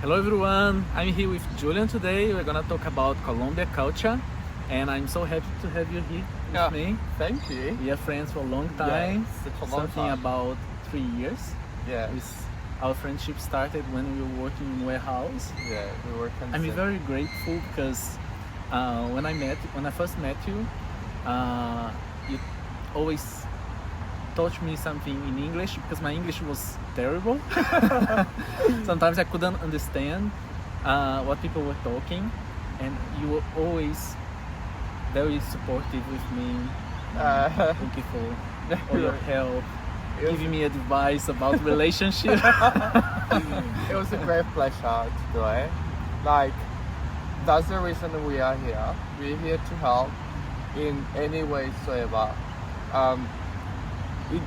Hello everyone, I'm here with Julian today. We're gonna talk about Colombia culture, and I'm so happy to have you here with me. Thank you. We are friends for a long time, such a long something time. about 3 years. Yeah, Our friendship started when we were working in warehouse. yeah, we were I'm consent. very grateful because when I first met you, you always taught me something in English because my English was terrible. Sometimes I couldn't understand what people were talking, and you were always very supportive with me. Thank you for all your help, giving me advice about relationship. It was a great pleasure to do it. Like, that's the reason we are here. We're here to help in any way whatsoever. It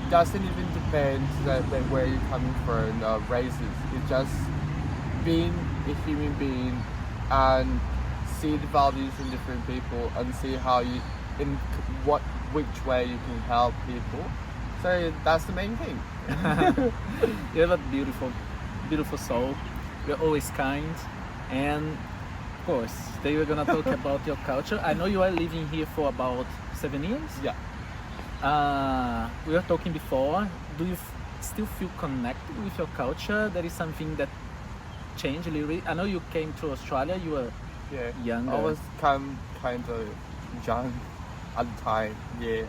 doesn't even depend that where you're coming from, races. It's just being a human being and see the values in different people and see how you, in which way you can help people. So that's the main thing. You have a beautiful soul. You're always kind, and of course, today we're gonna talk about your culture. I know you are living here for about 7 years. Yeah. We were talking before. Do you still feel connected with your culture? That is something that changed a little bit. I know you came to Australia. You were younger. I was kind of young at the time. Yeah.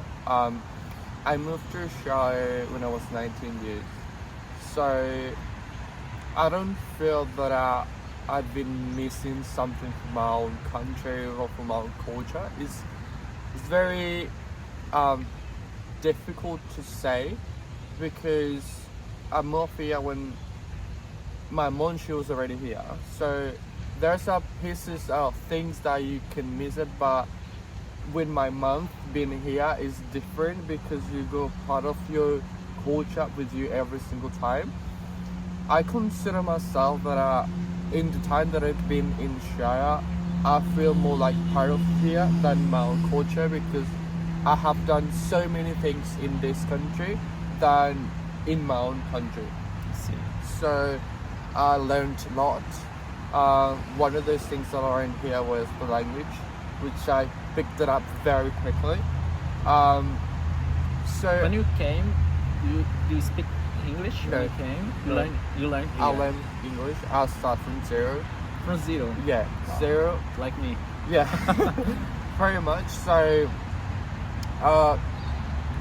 I moved to Australia when I was 19 years. So I don't feel that I've been missing something from my own country or from my own culture. It's very difficult to say because I moved here when my mom, she was already here. So there's pieces of things that you can miss it, but with my mom being here is different because you go part of your culture with you every single time. I consider myself that in the time that I've been in Australia, I feel more like part of here than my own culture because I have done so many things in this country than in my own country. So I learned a lot. One of those things that I learned here was the language, which I picked it up very quickly. So when you came, you speak English. No, when you came, no. You learned here. I learned English. I start from zero. From zero. Yeah, Wow. zero. Like me. Yeah, pretty much. So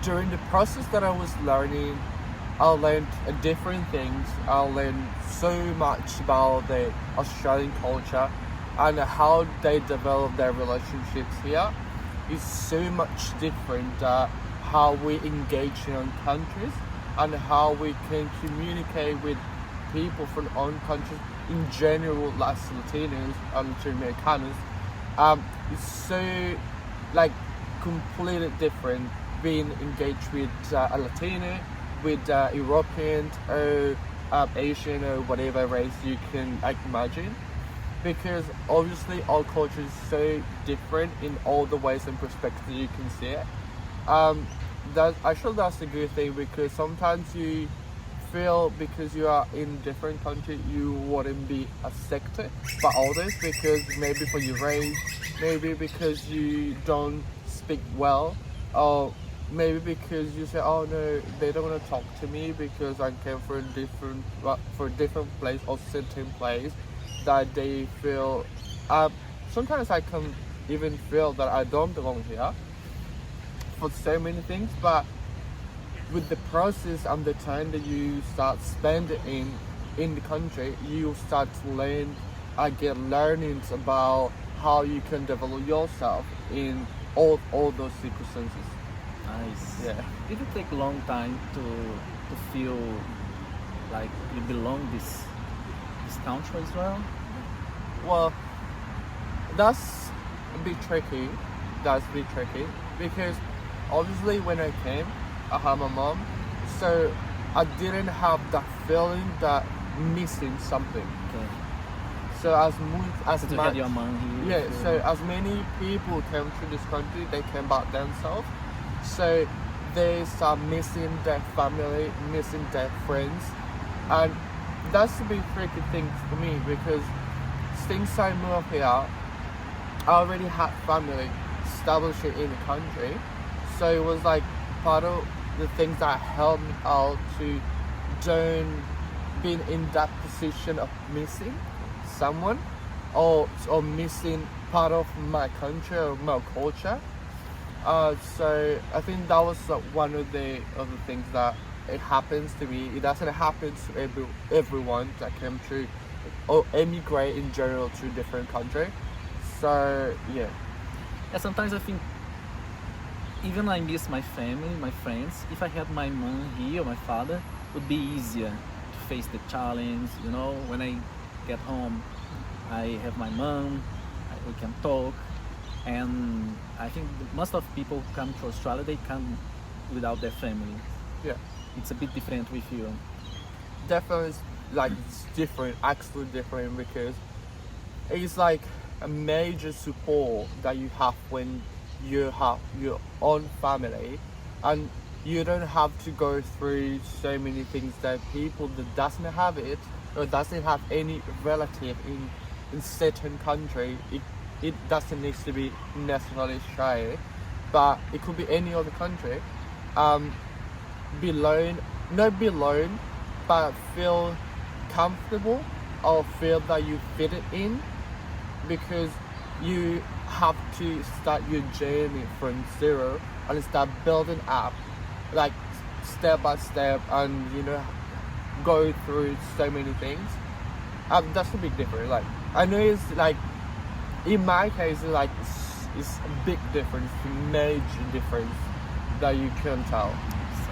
during the process that I was learning, I learned different things. I learned so much about the Australian culture and how they develop their relationships here. Is so much different how we engage in our countries and how we can communicate with people from our own countries in general, like Latinos and Americanos. It's so like completely different being engaged with a Latino, with European or Asian or whatever race you can imagine, because obviously our culture is so different in all the ways and perspectives you can see it. That's a good thing because sometimes you feel because you are in different country you wouldn't be accepted by others because maybe for your race, maybe because you don't speak well, or maybe because you say, oh no, they don't want to talk to me because I came from a different place or certain place that they feel. Sometimes I can even feel that I don't belong here for so many things, but with the process and the time that you start spending in the country, you start to learn, get learnings about how you can develop yourself in all those circumstances. Nice. Yeah. Did it take a long time to feel like you belong this country as well? Well, that's a bit tricky. That's a bit tricky because obviously when I came, I had my mom, so I didn't have that feeling that missing something. Okay. So as much So you had your mom here. yeah, so as many people came to this country, they came back themselves. So they start missing their family, missing their friends, and that's a big tricky thing for me because since I moved here, I already had family established in the country, so it was like part of the things that helped me out to don't be in that position of missing someone or missing part of my country or my culture. So I think that was one of the things that it happens to me. It doesn't happen to everyone that came to or emigrate in general to different country. So yeah, Yeah, sometimes I think even I miss my family, my friends. If I had my mom here or my father, it would be easier to face the challenge. You know, when I get home, I have my mom. We can talk, and I think most of people who come to Australia they come without their family. yeah, It's a bit different with you. definitely it's different, actually different because it's like a major support that you have when you have your own family and you don't have to go through so many things that people that doesn't have it or doesn't have any relative in certain country. It doesn't need to be necessarily Australia, but it could be any other country. Be alone, not be alone, but feel comfortable or feel that you fit it in because you have to start your journey from zero and start building up like step by step and go through so many things. That's a big difference. Like I know it's like in my case it's a big difference, a major difference that you can tell. So,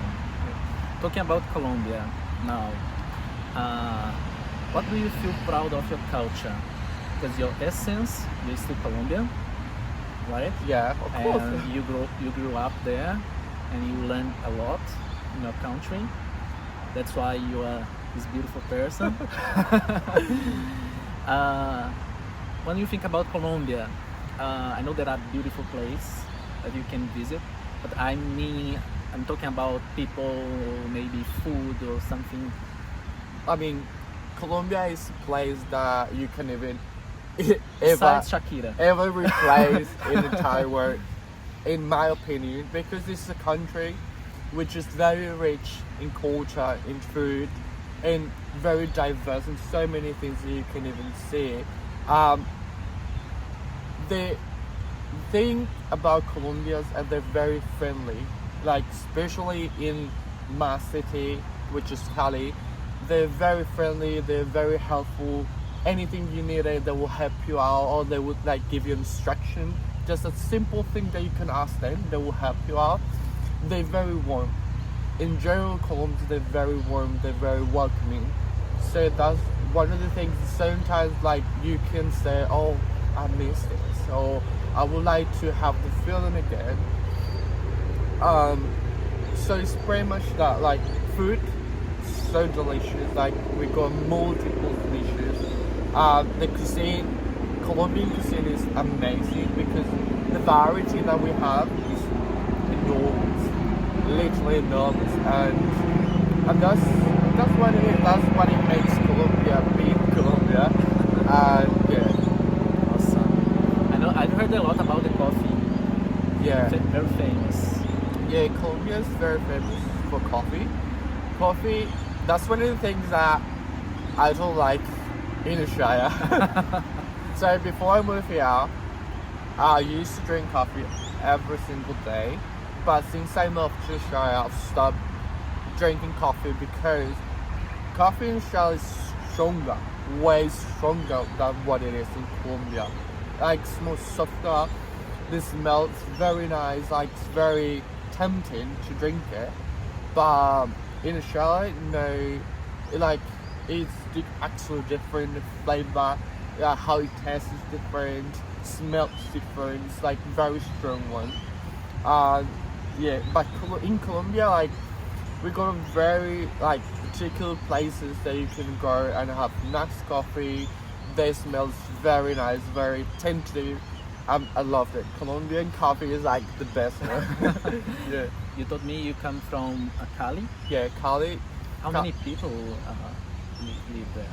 talking about Colombia now, what do you feel proud of your culture? Because your essence, you're still Colombian, right? Yeah, of course. And you grew up there, and you learned a lot in your country. That's why you are this beautiful person. When you think about Colombia, I know there are beautiful places that you can visit, but I'm talking about people, maybe food or something. I mean, Colombia is a place that you can even Besides Shakira. ever replace in the entire world, in my opinion, because this is a country which is very rich in culture, in food, and very diverse in so many things that you can even see. The thing about Colombians are they're very friendly, like especially in my city, which is Cali. They're very friendly, they're very helpful. Anything you need, they will help you out, or they would like give you instruction. Just a simple thing that you can ask them, they will help you out. They're very warm. In general, Colombians, they're very warm, they're very welcoming. So that's one of the things. Sometimes like you can say, oh, I miss this, or I would like to have the feeling again. So it's pretty much that, like food, so delicious. Like we got multiple dishes. The cuisine, Colombian cuisine is amazing because the variety that we have is enormous, literally enormous, and that's what it is. That's what it makes Colombia be Colombia. And yeah, Awesome. I know I've heard a lot about the coffee. yeah. Very famous. Yeah, Colombia is very famous for coffee. Coffee, that's one of the things that I don't like in Australia. So before I moved here, I used to drink coffee every single day. But since I moved to Australia, I've stopped drinking coffee because coffee in Australia is stronger, way stronger than what it is in Colombia. Like it's more softer, the smell is very nice, like it's very tempting to drink it. But in Australia, no, it's actually different. The flavor, how it tastes is different, smells different. It's like very strong one. Yeah, but in Colombia, like we got very like particular places that you can go and have nice coffee. They smells very nice, very tentative. I loved it. Colombian coffee is like the best one. Yeah. You told me you come from Cali. Yeah, Cali. How many people live there?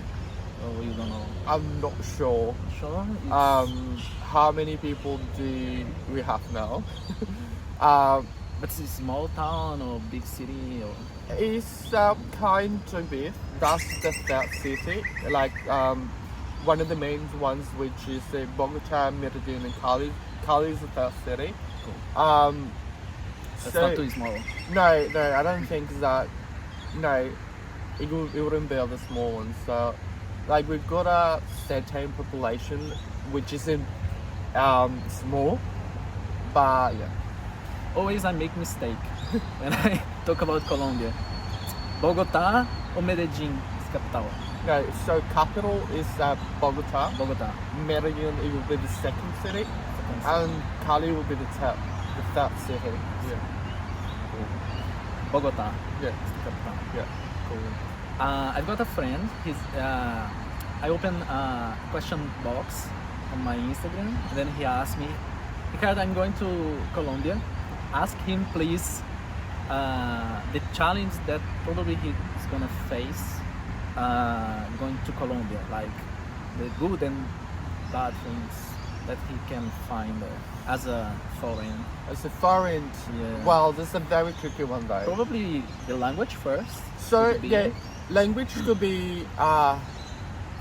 Or you don't know? I'm not sure. Sure. It's, How many people do we have now? um, but it's a small town or big city or it's kind of big. That's the third city. Like one of the main ones, which is Bogota, Medellin, and Cali. Cali is the third city. cool. Um, That's so not too small. no, I don't think that. No, it wouldn't be the small one. So, like we've got a certain population, which isn't small, but yeah. Always I make mistake when I talk about Colombia. Bogota or Medellin is capital? No, so capital is Bogota. Bogota. Medellin it will be the second city, Second city. and Cali will be the third city. Yeah, Cool. Bogota yeah, is the capital. yeah. Cool. I've got a friend. I opened a question box on my Instagram, and then he asked me, Ricardo, I'm going to Colombia. Ask him, please, the challenge that probably he's gonna face going to Colombia, like the good and bad things that he can find there as a foreign. As a foreign, Yeah. well, this is a very tricky one though. Probably the language first. So could be. yeah, language could be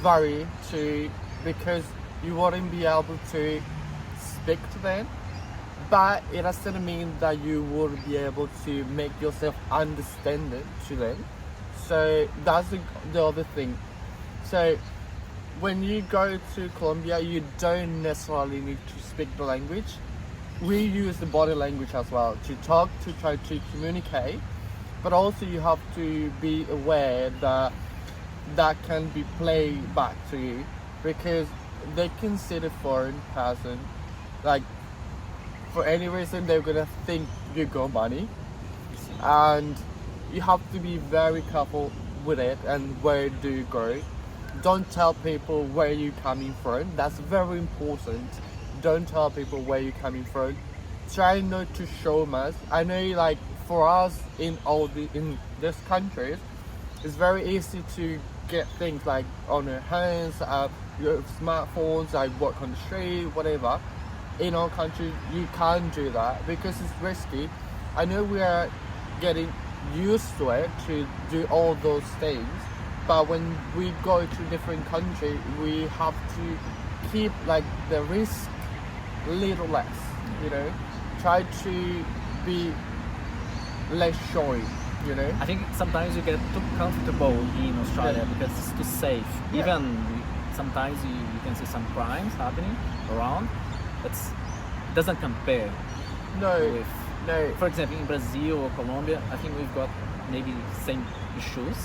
vary too, because you wouldn't be able to speak to them, but it doesn't mean that you would be able to make yourself understand it to them. So that's the other thing. So when you go to Colombia, you don't necessarily need to speak the language. We use the body language as well to talk, to try to communicate, but also you have to be aware that that can be played back to you, because they can see the foreign person, like for any reason they're gonna think you got money, and you have to be very careful with it and where do you go. Don't tell people where you're coming from. That's very important. Don't tell people where you're coming from. Try not to show much. I know, like for us in this countries, it's very easy to get things like on your hands, your smartphones, like work on the street, whatever. In our country, you can't do that because it's risky. I know we are getting used to it to do all those things, but when we go to different country, we have to keep like the risk little less. You know, try to be less shy. You know. I think sometimes you get too comfortable in Australia Yeah. because it's too safe. Yeah. Even sometimes you can see some crimes happening around, but it doesn't compare No, with, no. for example, in Brazil or Colombia. I think we've got maybe same issues,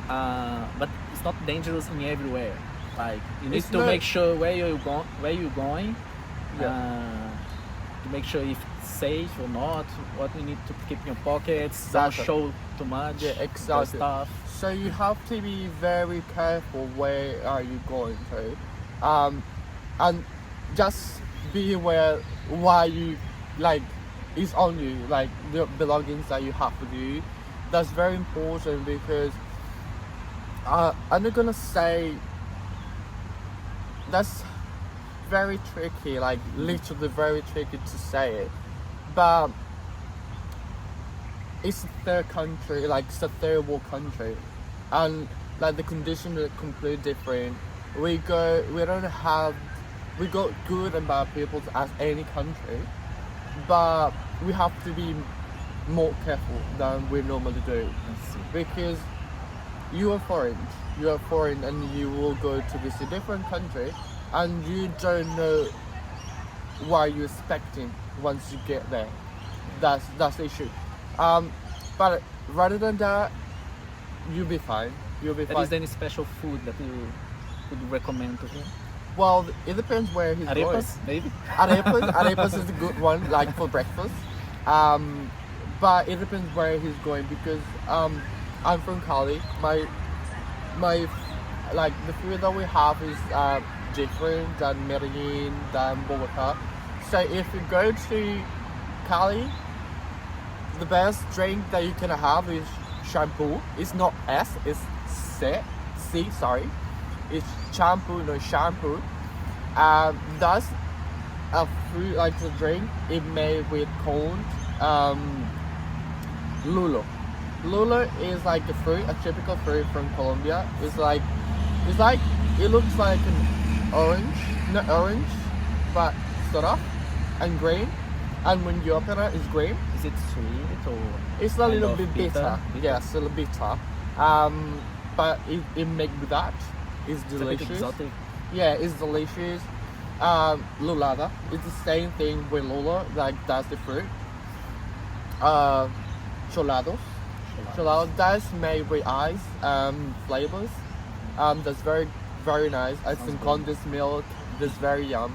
but it's not dangerous in everywhere. Like you need It's to not- make sure where you're going, Yeah. to make sure if it's safe or not. What you need to keep in your pockets. Exactly. Don't show too much. Yeah, your exactly. stuff. So you have to be very careful where are you going to, and just be aware why you like it's on you, like the belongings that you have with you. That's very important because I'm not gonna say that's very tricky, like literally very tricky to say it, but it's a third country, like it's a third world country, and like the conditions are completely different. We got good and bad people as any country, but we have to be more careful than we normally do, Let's see. because you are foreign and you will go to visit different country, and you don't know what you're expecting once you get there. That's the issue. But rather than that, you'll be fine. You'll be There fine. is any special food that you would recommend to him? Well, it depends where he's going. Arepas, maybe? Arepas is a good one, like for breakfast. But it depends where he's going, because I'm from Cali. My like the food that we have is different than Medellin, than Bogota. So if you go to Cali, the best drink that you can have is shampoo. It's not S, it's C, sorry. It's shampoo, no shampoo. That's a fruit, like a drink. It made with corn. Lulo. Lulo is like a fruit, a typical fruit from Colombia. It's like, it looks like an orange, not orange, but sort of, and green. And when you open it, it's green. Is it sweet or It's a kind little of bit bitter. Yes, a little bitter. But it make with that. It's It's a bit delicious. exotic. Yeah, it's delicious. Lulada. It's the same thing with lula, like that's the fruit. Cholados. Cholado, that's made with ice flavors. That's very, very nice. I Sounds think good. condensed milk, that's very yum.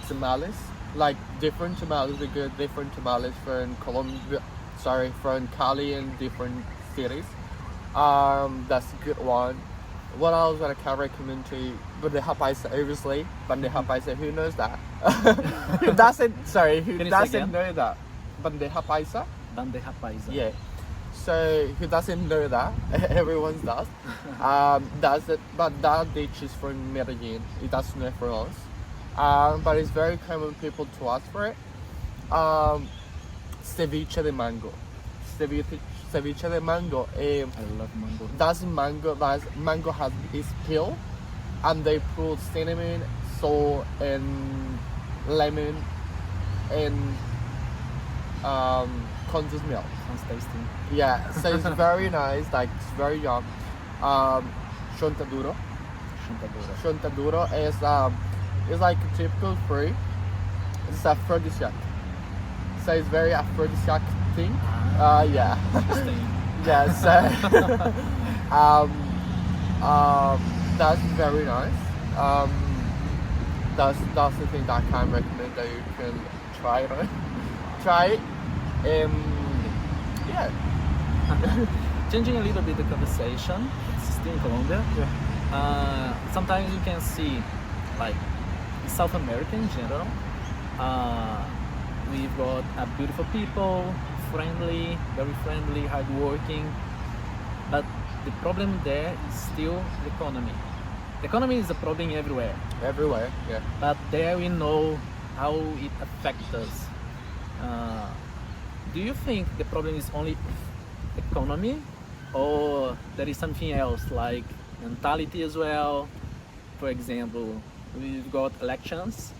Tamales, like different tamales, we get different tamales from Colombia, sorry, from Cali and different cities. That's a good one. What else that I can recommend to you? Bandeja paisa, obviously. Bandeja paisa, who knows that? Who doesn't, sorry, who Can you say doesn't again? know that? Bandeja paisa? Bandeja paisa. Yeah. So who doesn't know that? Everyone does. That's it. But that dish is from Medellin. It doesn't know for us. But it's very common people to ask for it. Ceviche de mango. Ceviche de mango. I love mango. That's mango has its peel, and they put cinnamon, salt, and lemon, and condensed milk. Sounds tasty. Yeah, so it's very nice, like it's very yum. Chontaduro. Chuntadora. Chontaduro is it's like a typical fruit. It's aphrodisiac. So it's very aphrodisiac thing. Yeah. Interesting. Yeah, so that's very nice. That's the thing that I can recommend that you can try it on. Try it. Yeah. Changing a little bit the conversation, it's still in Colombia. Sometimes you can see, like in South America in general, we've got beautiful people, very friendly, hardworking. But the problem there is still the economy. The economy is a problem everywhere, Everywhere, yeah. but there we know how it affects us. Do you think the problem is only economy, or there is something else like mentality as well? For example, we've got elections,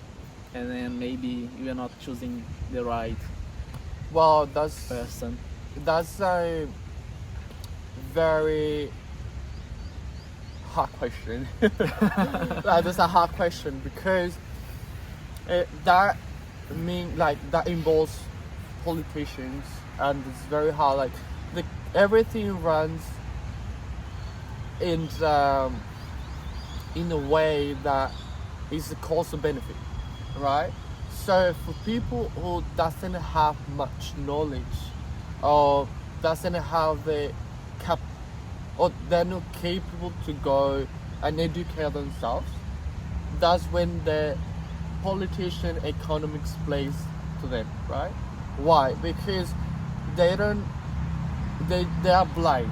and then maybe we are not choosing the right Well, that's person. a very hard question. That's a hard question because that that involves politicians, and it's very hard. Like everything runs in a way that is a cost benefit, right? So for people who doesn't have much knowledge, or doesn't have the or they're not capable to go and educate themselves, that's when the politician economics plays to them, right? Why? Because they don't they are blind.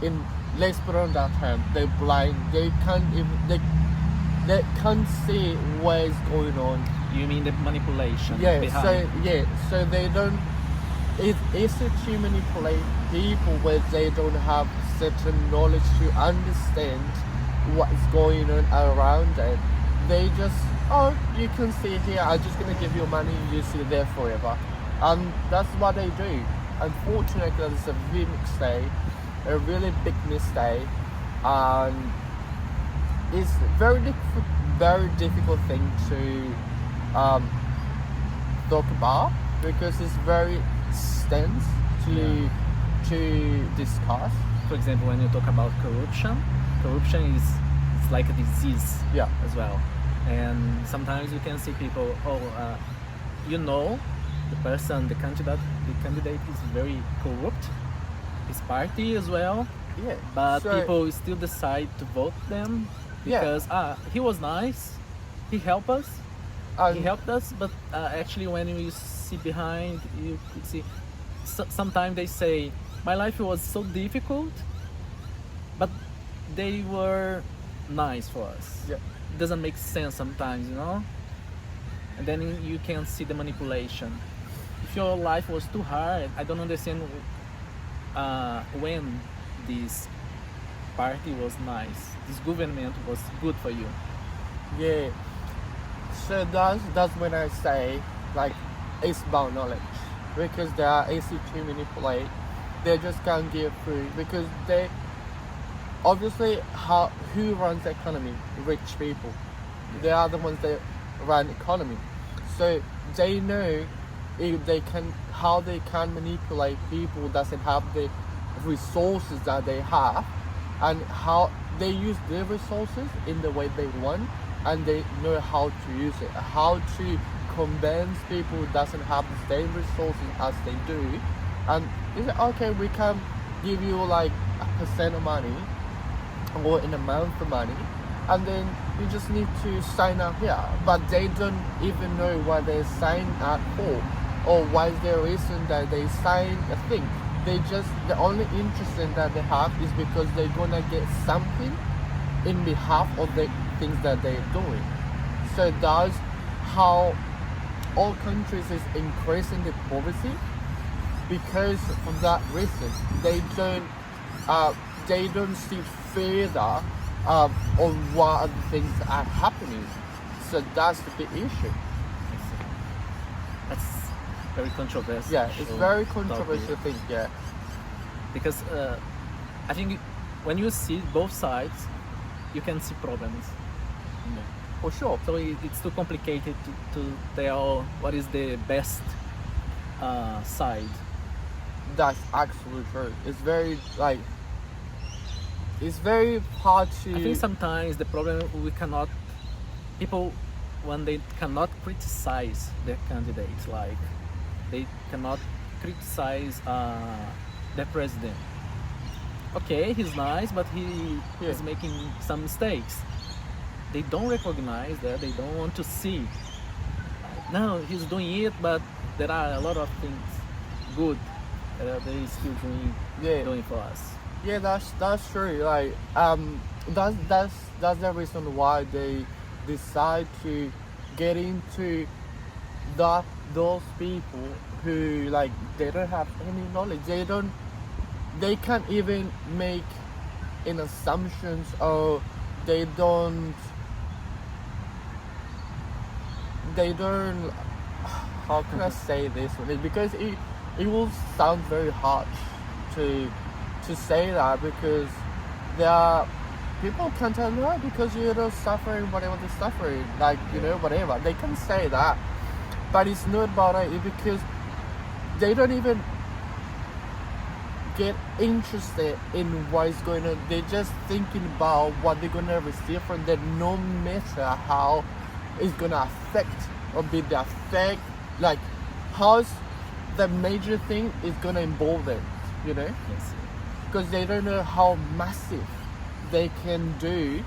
In let's put on that term, they're blind. They can't even they can't see what is going on. You mean the manipulation Yeah, behind? so they don't. It's easy to manipulate people where they don't have certain knowledge to understand what is going on around them. They just, oh, you can see here. I'm just gonna give you money. You see there forever, and that's what they do. Unfortunately, it's a big mistake, a really big mistake, and it's very difficult thing to talk about because it's very extensive to discuss. For example, when you talk about corruption is it's like a disease Yeah. as well. And sometimes you can see people, the candidate is very corrupt, his party as well, Yeah. but So- people still decide to vote them because he was nice, he helped us, but actually when you see behind, you could see sometimes they say my life was so difficult, but they were nice for us. Yeah. Doesn't make sense sometimes, you know. And then you can see the manipulation. If your life was too hard, I don't understand when this party was nice, this government was good for you. Yeah. So that's when I say like it's about knowledge because they are easy to manipulate. They just can't give through because they obviously how who runs the economy? Rich people. They are the ones that run economy. So they know if they can how they can manipulate people doesn't have the resources that they have and how they use their resources in the way they want and they know how to use it, how to convince people who doesn't have the same resources as they do and they say okay we can give you like a percent of money or in a month of money and then you just need to sign up here but they don't even know what they sign up for or what is the reason that they sign a thing. They just the only interest in that they have is because they're gonna get something in behalf of the things that they're doing. So that's how all countries is increasing the poverty because of that reason. They don't see further on what other things are happening. So that's the big issue. That's very controversial. Yeah, it's very topic. controversial thing. Yeah, Because I think when you see both sides, you can see problems. for sure. So it's too complicated to tell what is the best side. That's absolutely true. It's very like it's very hard to. I think sometimes the problem we cannot people when they cannot criticize their candidates, like they cannot criticize the president. Okay, he's nice, but he Yeah. is making some mistakes. They don't recognize that. They don't want to see. No, he's doing it, but there are a lot of things good that they still doing for us. Yeah, that's true. Like that's the reason why they decide to get into those people who like they don't have any knowledge. They can't even make an assumptions or they don't how can I say this one? Because it will sound very harsh to say that because there are people can tell no because you're not suffering whatever they're suffering like you know whatever they can say that but it's not about it because they don't even get interested in what is going on. They're just thinking about what they're gonna receive from that no matter how it's gonna affect or be the effect like how's the major thing is gonna involve them, you know? Yes. Because they don't know how massive they can do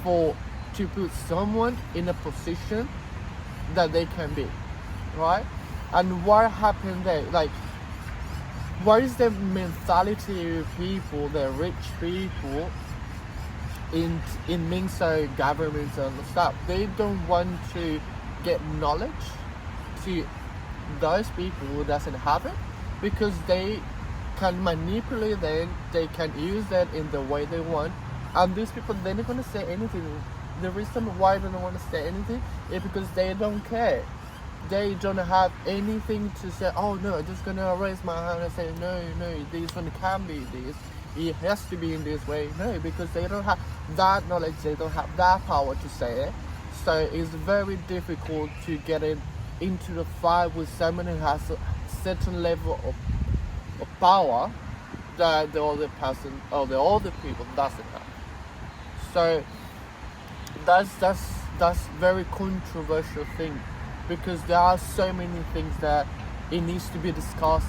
to put someone in a position that they can be, right? And what happened there? Like, what is the mentality of people, the rich people, in Minso governments and stuff? They don't want to get knowledge to those people who doesn't have it because they can manipulate them, they can use that in the way they want, and these people they're not gonna say anything. The reason why they don't want to say anything is because they don't care. They don't have anything to say, oh no, I'm just gonna raise my hand and say no, this one can't be this. It has to be in this way. No, because they don't have that knowledge, they don't have that power to say it. So it's very difficult to get into the fight with someone who has a certain level of power that the other person or the other people doesn't have. So that's very controversial thing because there are so many things that it needs to be discussed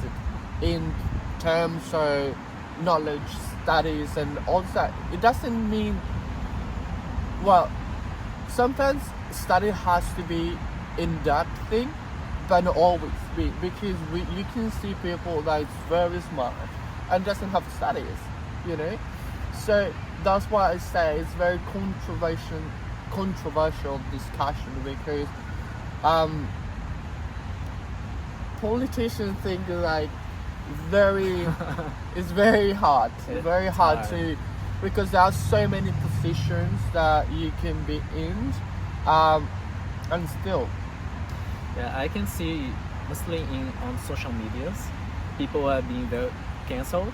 in terms of knowledge, studies and all that. It doesn't mean well sometimes study has to be in-depth thing but not always be because you can see people that's very smart and doesn't have studies, you know. So that's why I say it's very controversial discussion because politicians think like very it's very hard to because there are so many positions that you can be in and still Yeah, I can see mostly on social medias, people are being very cancelled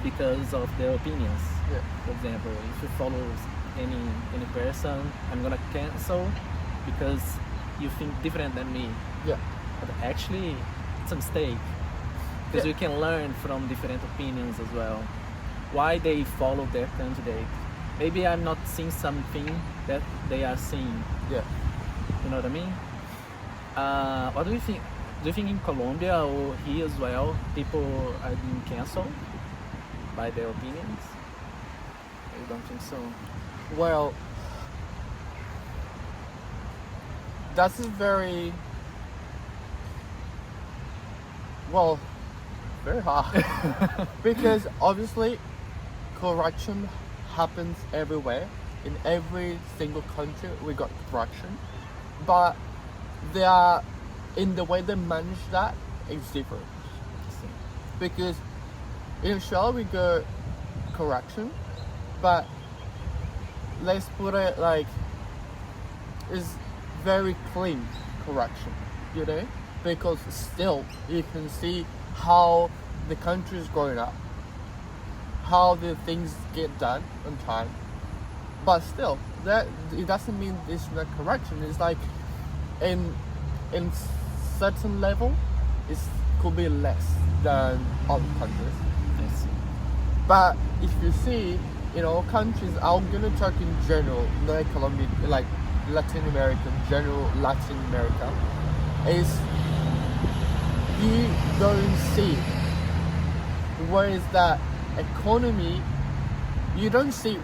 because of their opinions. yeah For example, if you follow any person, I'm gonna cancel because you think different than me. yeah But actually, it's a mistake because Yeah. you can learn from different opinions as well. Why they follow their candidate? Maybe I'm not seeing something that they are seeing. yeah You know what I mean? What do you think? Do you think in Colombia or here as well, people are being cancelled by their opinions? I don't think so. well that's very well very hard because obviously corruption happens everywhere in every single country we got corruption but they are in the way they manage that is different because in Australia we got corruption but let's put it like it's very clean corruption you know because still you can see how the country is growing up how the things get done on time but still that it doesn't mean it's not corruption it's like in certain level it could be less than other countries I see. but if you see countries I'm gonna talk in general not Colombia like Latin America general Latin America is you don't see where is that economy you don't see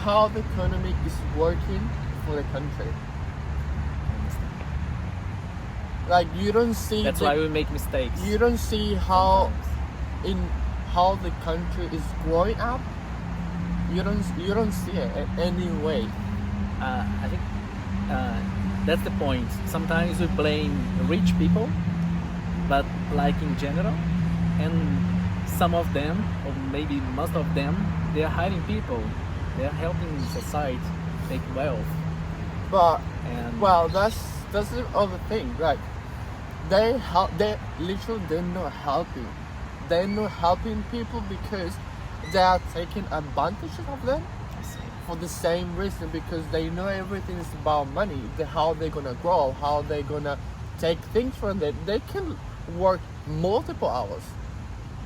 how the economy is working for the country like you don't see That's why we make mistakes. you don't see how sometimes. in how the country is growing up you don't see it in any way I think that's the point. Sometimes we blame rich people, but like in general, and some of them, or maybe most of them, they are hiring people. They are helping society make wealth. but And well that's the other thing like they literally they're not helping people because they are taking advantage of them I see. for the same reason because they know everything is about money how they're gonna grow how they're gonna take things from them they can work multiple hours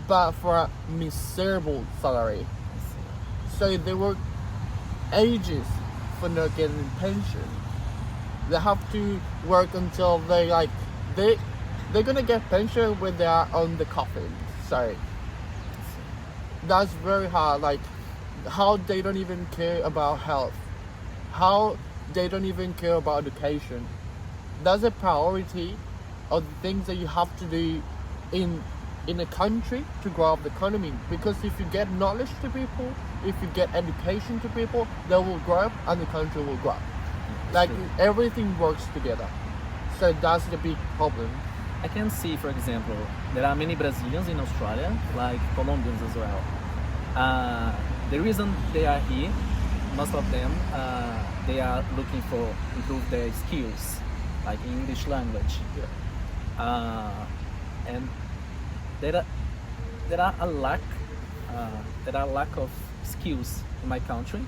but for a miserable salary I see. so they work ages for not getting pension they have to work until they're gonna get pension when they are on the coffin so that's very hard like how they don't even care about health how they don't even care about education that's a priority of the things that you have to do in a country to grow up the economy because if you get knowledge to people if you get education to people they will grow up and the country will grow up like True. everything works together so that's the big problem I can see, for example, there are many Brazilians in Australia, like Colombians as well. The reason they are here, most of them, they are looking for improve their skills, like English language. And there are a lack of skills in my country.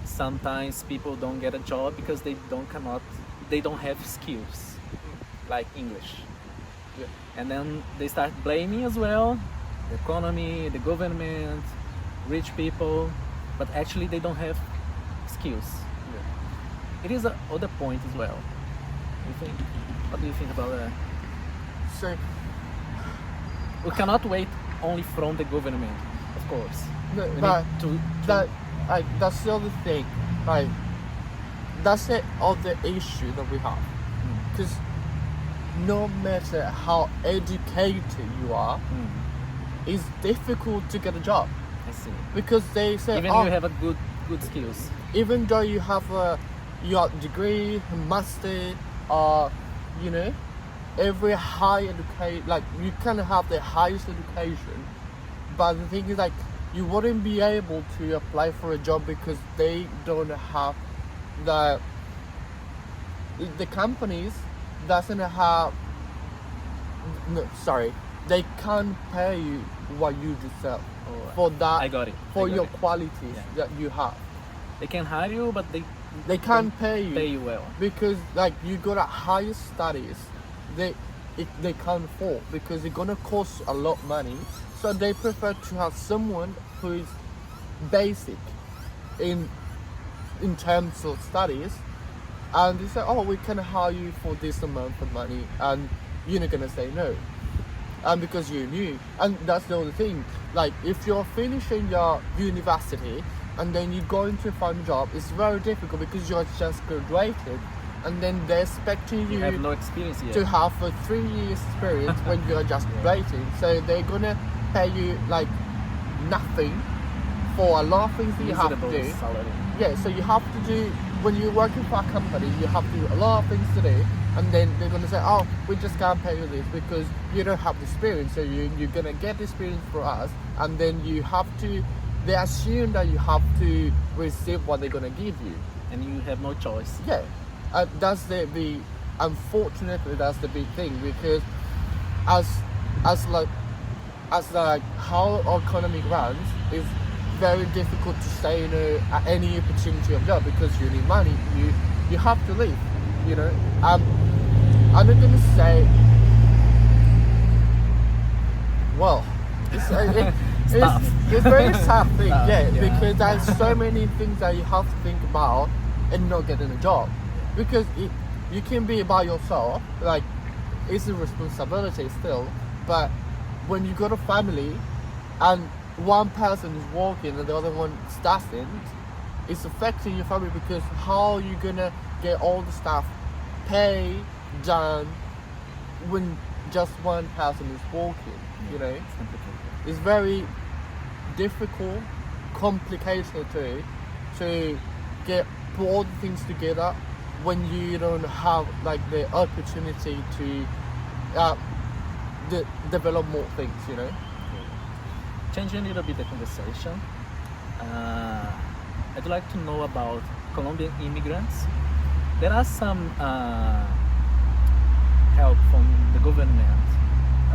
Sometimes people don't get a job because they don't have skills like English. yeah. And then they start blaming as well the economy, the government, rich people, but actually they don't have skills. It is another point as well. What do you think about that? So We cannot wait only from the government, of course. no, We but need to that's the other thing like that's the other issue that we have because no matter how educated you are it's difficult to get a job I see. because they say, Even oh, you have a good skills. even though you have your degree, master, you know, every high education, like you can have the highest education, but the thing is like you wouldn't be able to apply for a job because they don't have the companies doesn't have, no, sorry, they can't pay you what you deserve for that, I got it. for I got your it. qualities that you have. They can hire you, but They can't pay you well. because like you got a higher studies, they can't afford because it's gonna cost a lot of money. So they prefer to have someone who is basic in terms of studies, and they say, oh, we can hire you for this amount of money, and you're not gonna say no, and because you're new. And that's the other thing. Like if you're finishing your university and then you're going to find a job, it's very difficult because you're just graduated, and then they're expecting You you have no experience yet. to have a 3 year experience when you're just graduating. So they're gonna pay you like nothing for a lot of things that you have to Miserable do. salary. Yeah, so you have to do, when you're working for a company, you have to do a lot of things to do, and then they're gonna say, oh, we just can't pay you this because you don't have the experience, so you're gonna get the experience for us, and then you have to, they assume that you have to receive what they're gonna give you. And you have no choice. Yeah, that's the unfortunately that's the big thing, because as like how our economy runs, is very difficult to say no at any opportunity of job because you need money. You have to live. You know. I'm not gonna say. Well, it's very sad thing, yeah, because there's so many things that you have to think about and not getting a job, because you can be by yourself, like it's a responsibility still, but when you got a family and one person is working and the other one doesn't, it's affecting your family, because how are you gonna get all the stuff paid, done, when just one person is working, you know? It's complicated. It's very difficult, complicated to get put all the things together when you don't have like the opportunity to develop more things, you know. Changing a little bit the conversation, I'd like to know about Colombian immigrants. There are some help from the government.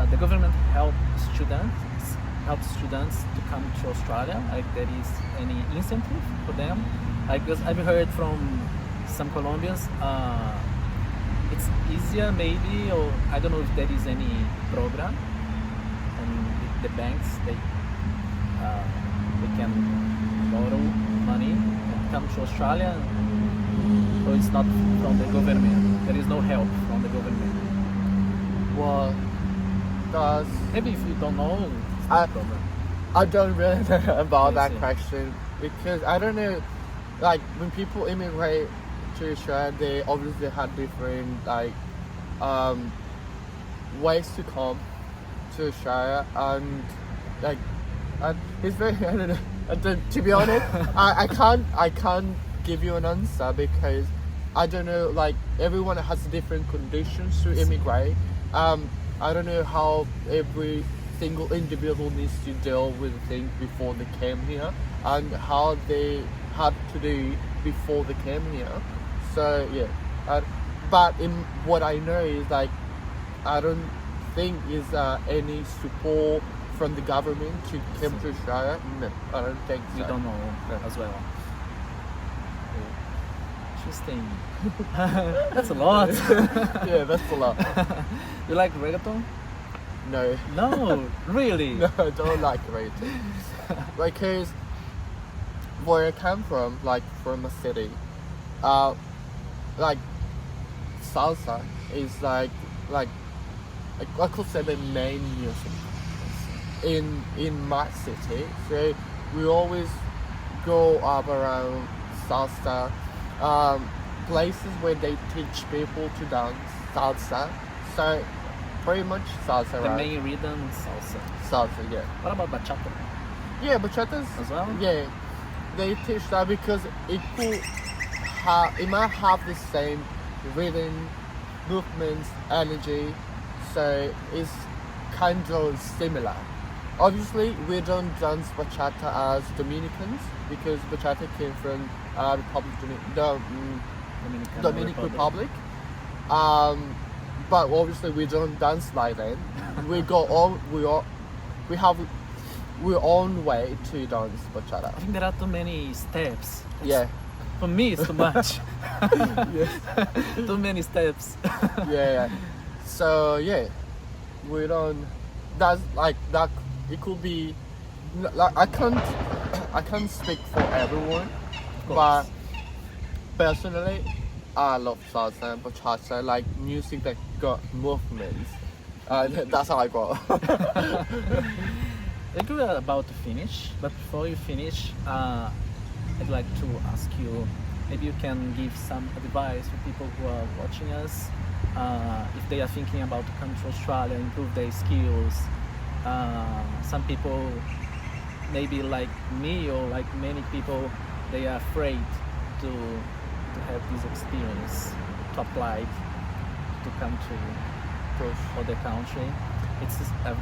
The government helps students to come to Australia. Like there is any incentive for them. Because I've heard from some Colombians, it's easier maybe, or I don't know if there is any program, and the banks they can borrow money and come to Australia. So it's not from the government. There is no help from the government. Well, does Maybe if you don't know, it's I- not a problem. I don't really know about I that see. question, because I don't know, like when people immigrate to Australia, they obviously had different like ways to come to Australia, and like it's very I don't know. To be honest, I can't give you an answer because I don't know. Like everyone has different conditions to immigrate. I don't know how every single individual needs to deal with things before they came here, and how they had to do before they came here. So yeah, but in what I know is like I don't think is any support from the government to come to Australia. No, I don't think so. You don't know No. as well. Interesting. That's a lot. Yeah, that's a lot. You like reggaeton? No, No, really. no, I don't like rating. Because where I come from, like from a city, like salsa is like I could say the main music in my city. So we always go up around salsa, places where they teach people to dance salsa. So pretty much salsa, The right? main rhythm is salsa. Salsa, yeah. What about bachata? Yeah, bachatas as well? Yeah, they teach that because it might have the same rhythm, movements, energy, so it's kind of similar. Obviously, we don't dance bachata as Dominicans because bachata came from Dominican Republic. Um, but obviously, we don't dance like that. We have our own way to dance bachata. I think there are too many steps. Yeah, For me, it's too much. yes. Too many steps. Yeah. So yeah, we don't. That's like that. It could be. Like I can't speak for everyone, but personally, I love salsa and bachata, like music that got movements. That's how I grow. I think we are about to finish, but before you finish, I'd like to ask you, maybe you can give some advice for people who are watching us, if they are thinking about to come to Australia, improve their skills. Some people, maybe like me or like many people, they are afraid to have this experience, to apply to come to other country. It's a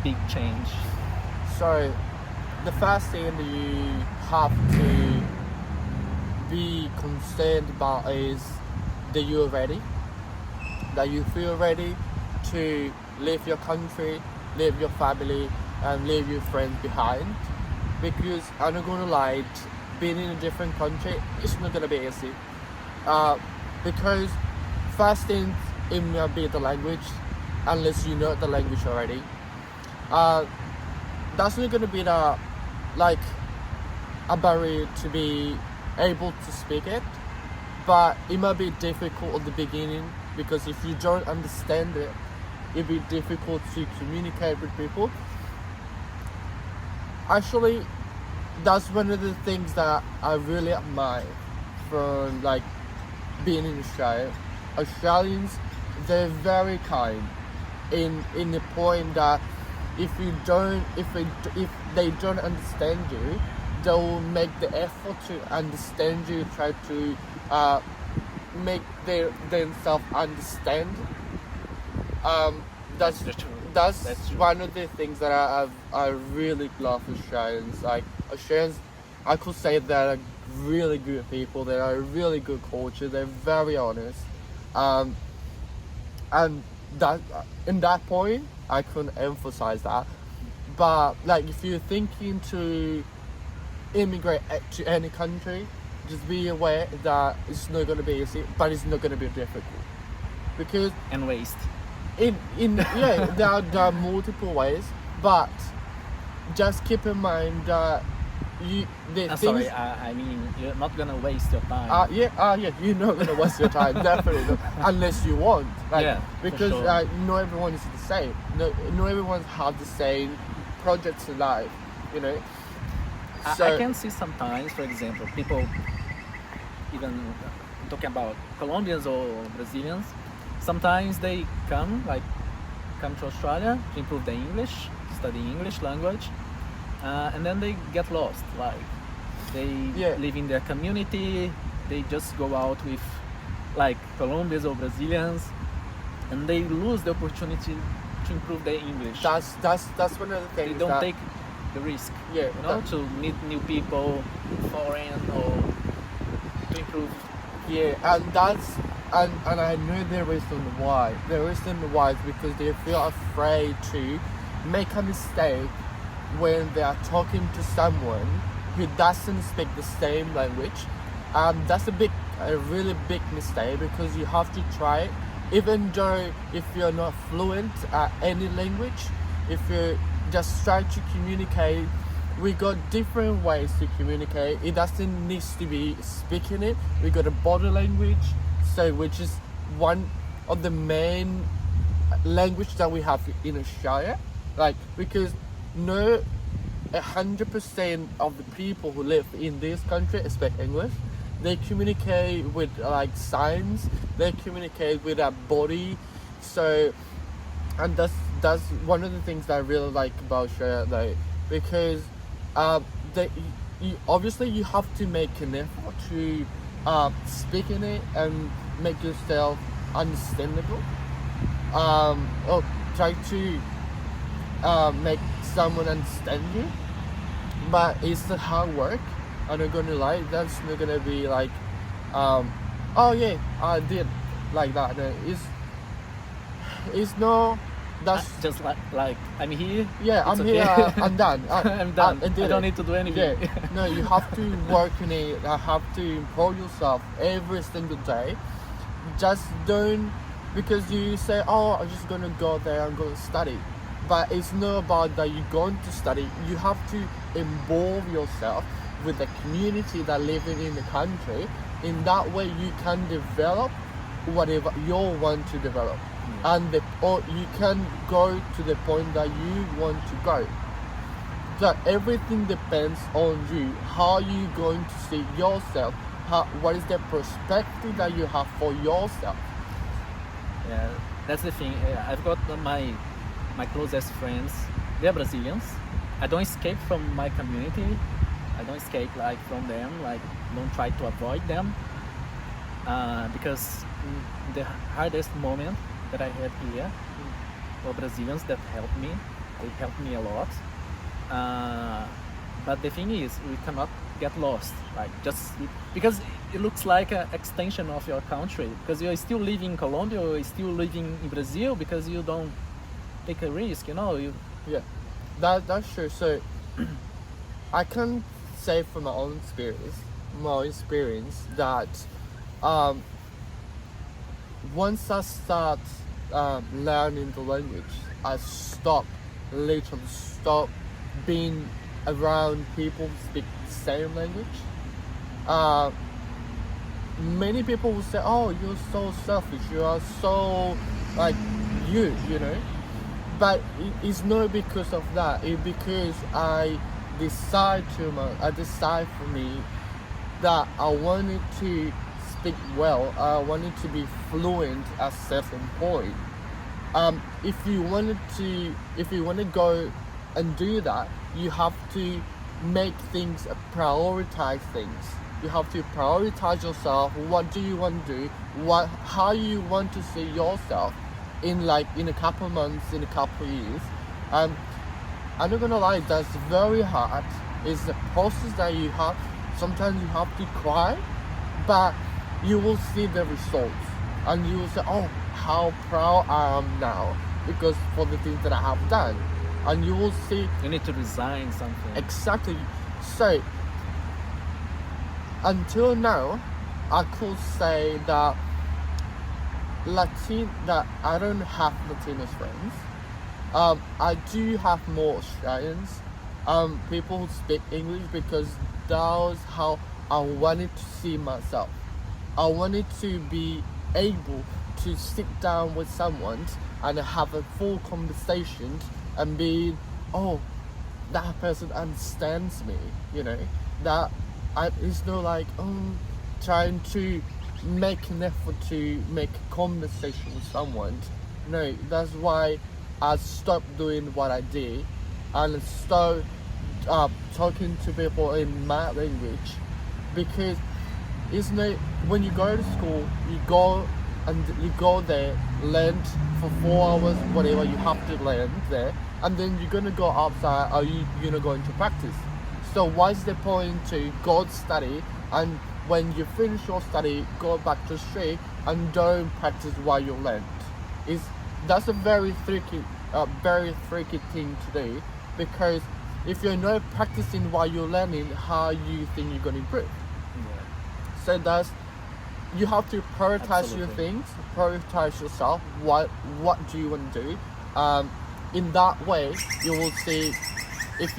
big change. So, the first thing that you have to be concerned about is that you're ready, that you feel ready to leave your country, leave your family, and leave your friends behind. Because I'm not gonna lie, being in a different country, it's not gonna be easy. Because first thing, it might be the language, unless you know the language already. That's not gonna be like a barrier to be able to speak it, but it might be difficult at the beginning because if you don't understand it, it'll be difficult to communicate with people. Actually, that's one of the things that I really admire from like being in Australia. Australians, they're very kind in the point that if they don't understand you, they'll make the effort to understand you, try to make themselves understand. That's True. one of the things that I really love Australians. Like Australians, I could say they're really good people. They are a really good culture. They're very honest, and that in that point I couldn't emphasize that. But like if you're thinking to immigrate to any country, just be aware that it's not going to be easy, but it's not going to be difficult because And waste. yeah, there are multiple ways, but just keep in mind that Sorry, I mean, you're not gonna waste your time. yeah, you're not gonna waste your time, definitely not, unless you want, like, Yeah, for because sure. not everyone is the same. No everyone has the same projects in life, you know. I can see sometimes, for example, people, even talking about Colombians or Brazilians, sometimes they come to Australia to improve their English, study English language, and then they get lost. Like they live in their community, they just go out with like Colombians or Brazilians, and they lose the opportunity to improve their English. That's one of the things They don't that, take the risk, yeah, you know, to meet new people, foreign, or to improve. yeah, and I know the reason why. The reason why is because they feel afraid to make a mistake when they are talking to someone who doesn't speak the same language. That's a really big mistake because you have to try it, even though if you're not fluent at any language, if you just try to communicate. We got different ways to communicate. It doesn't need to be speaking it. We got a body language, so which is one of the main language that we have in Australia. Like because no 100% of the people who live in this country speak English. They communicate with like signs. They communicate with their body. So, and that's one of the things that I really like about Australia, like because They, obviously you have to make an effort to speak in it and make yourself understandable. Or try to make someone understand you, but it's the hard work. I'm not gonna lie, that's not gonna be like, oh yeah, I did like that. No, it's no, that's Just like I'm here. yeah. It's I'm okay. here. I'm done. I'm done. I did I don't it. need to do anything. Yeah. No, you have to work in it. You have to improve yourself every single day. Just don't, because you say, oh, I'm just gonna go there. I'm gonna study, but it's not about that. You're going to study. You have to involve yourself with the community that living in the country. In that way, you can develop whatever you want to develop, and or you can go to the point that you want to go. So everything depends on you. How you going to see yourself? What is the perspective that you have for yourself? Yeah, that's the thing. I've got my closest friends. They're Brazilians. I don't escape from my community. I don't escape like from them. Like don't try to avoid them. Because the hardest moment that I had here were Brazilians that helped me. They helped me a lot. But the thing is, we cannot get lost. Like just because it looks like an extension of your country. Because you're still living in Colombia, or you're still living in Brazil, because you don't take a risk. You know, you. Yeah, that's true. So I can say from my experience that once I start learning the language, I literally stop being around people who speak the same language. Many people will say, "Oh, you're so selfish. You are so like you know." But it's not because of that. It's because I decide for me that I wanted to speak well. I wanted to be fluent at certain point. If you want to go and do that, you have to make things, prioritize things. You have to prioritize yourself. What do you want to do? How you want to see yourself in a couple months, in a couple years. I'm not gonna lie, that's very hard. It's a process that you have. Sometimes you have to cry, but you will see the results, and you will say, "Oh, how proud I am now because for the things that I have done." And you will see You need to resign something. exactly. So until now, I could say that that I don't have Latino friends. I do have more Australians, people who speak English, because that was how I wanted to see myself. I wanted to be able to sit down with someone and have a full conversation and be, oh, that person understands me, you know, that it's not like, trying to make an effort to make a conversation with someone. No, that's why I stopped doing what I did and start talking to people in my language, because it's not, when you go to school, you go there, learn for 4 hours, whatever you have to learn there, and then you're gonna go outside, or you're not going to practice. So what's the point to go study, and when you finish your study, go back to street and don't practice what you learned? That's a very tricky thing to do, because if you're not practicing what you're learning, how you think you're gonna improve? Yeah. So you have to prioritize your Absolutely. things, prioritize yourself. What do you want to do? In that way, you will see if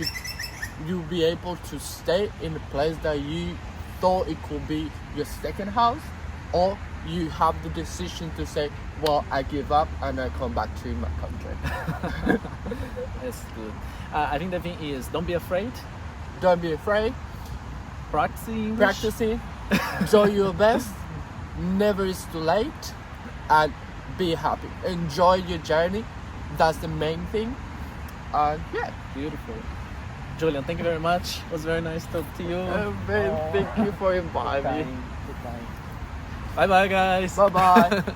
you'll be able to stay in the place that you thought it could be your second house, or you have the decision to say, well, I give up and I come back to my country. That's good. I think the thing is, don't be afraid. Don't be afraid. Practice English. Practicing, do your best, never is too late, and be happy. Enjoy your journey. That's the main thing. Yeah. Beautiful. Julian, thank you very much. It was very nice to talk to you. Man, thank you for inviting me. Bye bye, guys. Bye bye.